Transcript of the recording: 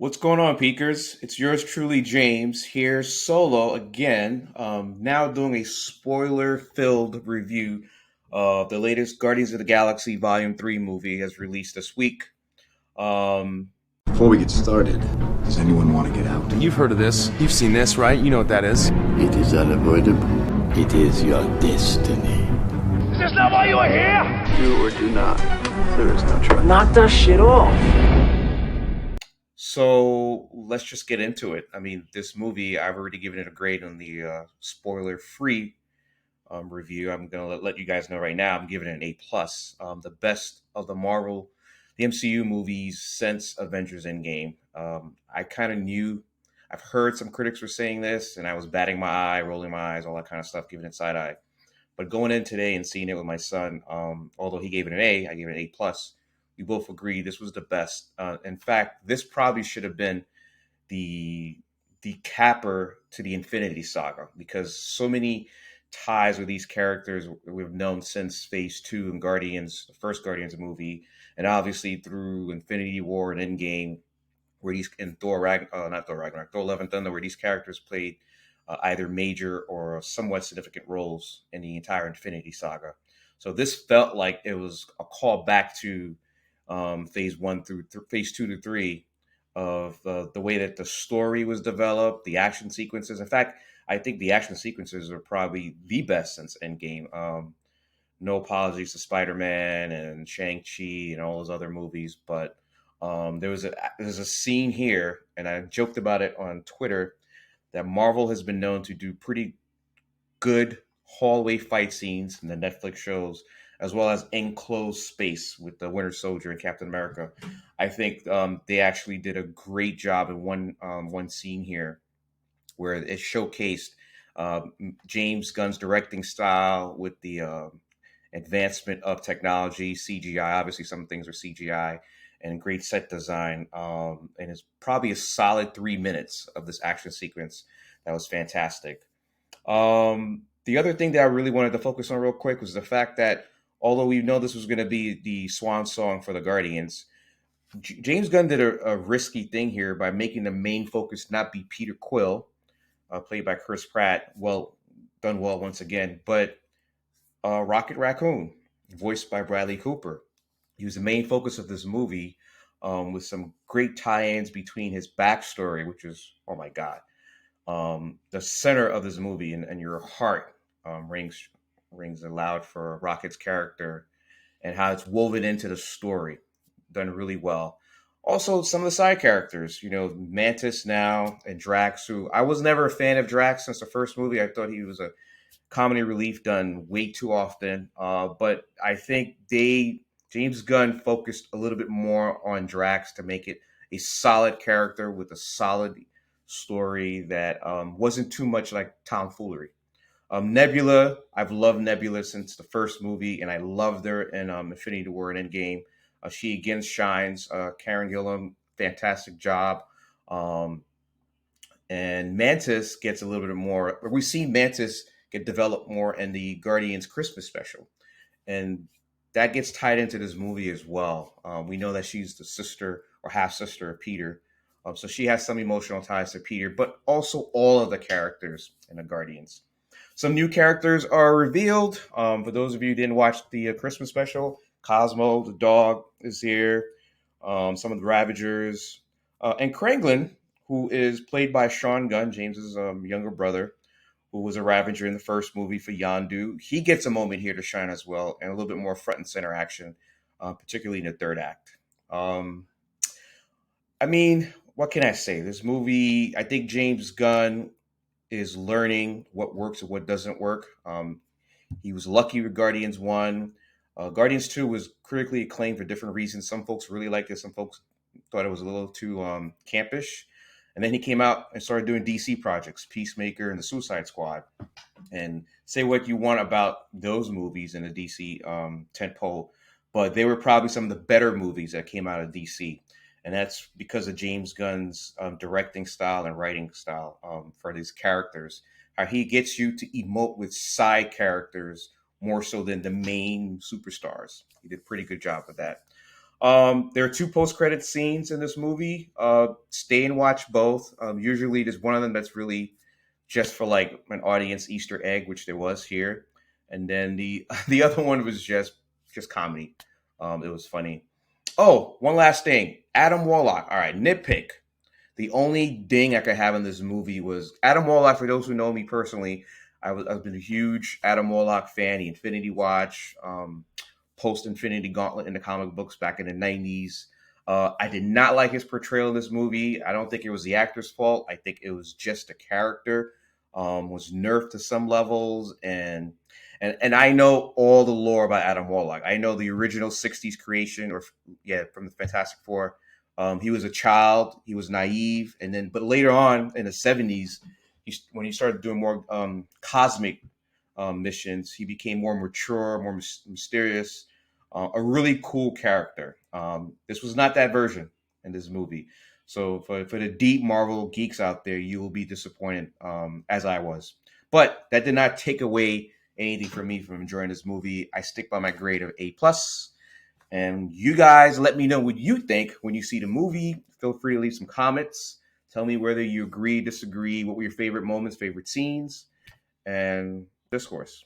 What's going on, Peakers? It's yours truly, James, here solo again. Now doing a spoiler-filled review of the latest Guardians of the Galaxy Volume 3 movie as released this week. Um, Before we get started, does anyone want to get out? You've heard of this. You've seen this, right? You know what that is. It is unavoidable. It is your destiny. Is this not why you are here? Do or do not. There is no try. Knock that shit off. so let's just get into it. I mean, this movie, I've already given it a grade on the spoiler-free review. I'm gonna let you guys know right now. I'm giving it an A+. The best of the MCU movies since Avengers Endgame. I kind of knew. I've heard some critics were saying this, and I was batting my eye, rolling my eyes, all that kind of stuff, giving it side eye. But going in today and seeing it with my son, although he gave it an A, I gave it an A+. We both agreed this was the best. In fact, this probably should have been the the capper to the Infinity Saga because so many ties with these characters we've known since Phase Two and Guardians, the first Guardians movie, and obviously through Infinity War and Endgame, where these in not Thor Ragnarok, Thor: Love and Thunder, where these characters played either major or somewhat significant roles in the entire Infinity Saga. So this felt like it was a call back to Phase One through Phase Two to Three of the way that the story was developed, the action sequences. In fact, I think the action sequences are probably the best since Endgame. No apologies to Spider-Man and Shang-Chi and all those other movies, but there's a scene here, and I joked about it on Twitter, that Marvel has been known to do pretty good hallway fight scenes in the Netflix shows, as well as enclosed space with the Winter Soldier and Captain America. I think they actually did a great job in one scene here where it showcased James Gunn's directing style with the advancement of technology, CGI. Obviously, some things are CGI, and great set design. And it's probably a solid 3 minutes of this action sequence that was fantastic. The other thing that I really wanted to focus on real quick was the fact that although we know this was going to be the swan song for the Guardians, James Gunn did a risky thing here by making the main focus not be Peter Quill, played by Chris Pratt, done well once again, but Rocket Raccoon, voiced by Bradley Cooper. He was the main focus of this movie, with some great tie-ins between his backstory, which is, oh my God, the center of this movie, and your heart rings aloud for Rocket's character and how it's woven into the story. Done really well. Also, some of the side characters, Mantis now and Drax, who I was never a fan of Drax since the first movie. I thought he was a comedy relief done way too often. But I think James Gunn focused a little bit more on Drax to make it a solid character with a solid story that wasn't too much like tomfoolery. Nebula, I've loved Nebula since the first movie, and I loved her in Infinity War and Endgame. She again shines. Karen Gillan, fantastic job. And Mantis gets a little bit more. We've seen Mantis get developed more in the Guardians Christmas special, and that gets tied into this movie as well. We know that she's the sister or half sister of Peter, so she has some emotional ties to Peter, but also all of the characters in the Guardians. Some new characters are revealed. For those of you who didn't watch the Christmas special, Cosmo, the dog, is here. Some of the Ravagers. And Kranglin, who is played by Sean Gunn, James's younger brother, who was a Ravager in the first movie for Yondu. He gets a moment here to shine as well, and a little bit more front and center action, particularly in the third act. I mean, what can I say? This movie, I think James Gunn is learning what works and what doesn't work. He was lucky with Guardians 1. Guardians 2 was critically acclaimed for different reasons. Some folks really liked it. Some folks thought it was a little too campish. And then he came out and started doing DC projects, Peacemaker and the Suicide Squad. And say what you want about those movies in the DC tentpole, but they were probably some of the better movies that came out of DC. And that's because of James Gunn's directing style and writing style for these characters. How he gets you to emote with side characters more so than the main superstars. He did a pretty good job with that. There are two post-credit scenes in this movie. Stay and watch both. Usually, there's one of them that's really just for like an audience Easter egg, which there was here, and then the the other one was just comedy. It was funny. Oh, one last thing, Adam Warlock. All right, nitpick. The only ding I could have in this movie was Adam Warlock. For those who know me personally, I've been a huge Adam Warlock fan. The Infinity Watch, post Infinity Gauntlet in the comic books back in the '90s. I did not like his portrayal in this movie. I don't think it was the actor's fault. I think it was just the character was nerfed to some levels, and I know all the lore about Adam Warlock. I know the original '60s creation, or yeah, from the Fantastic Four. He was a child. He was naive, and then but later on in the '70s, when he started doing more cosmic missions, he became more mature, more mysterious. A really cool character. This was not that version in this movie. So for the deep Marvel geeks out there, you will be disappointed, as I was. But that did not take away anything from me from enjoying this movie. I stick by my grade of A+. And you guys let me know what you think when you see the movie. Feel free to leave some comments. Tell me whether you agree, disagree, what were your favorite moments, favorite scenes, and discourse.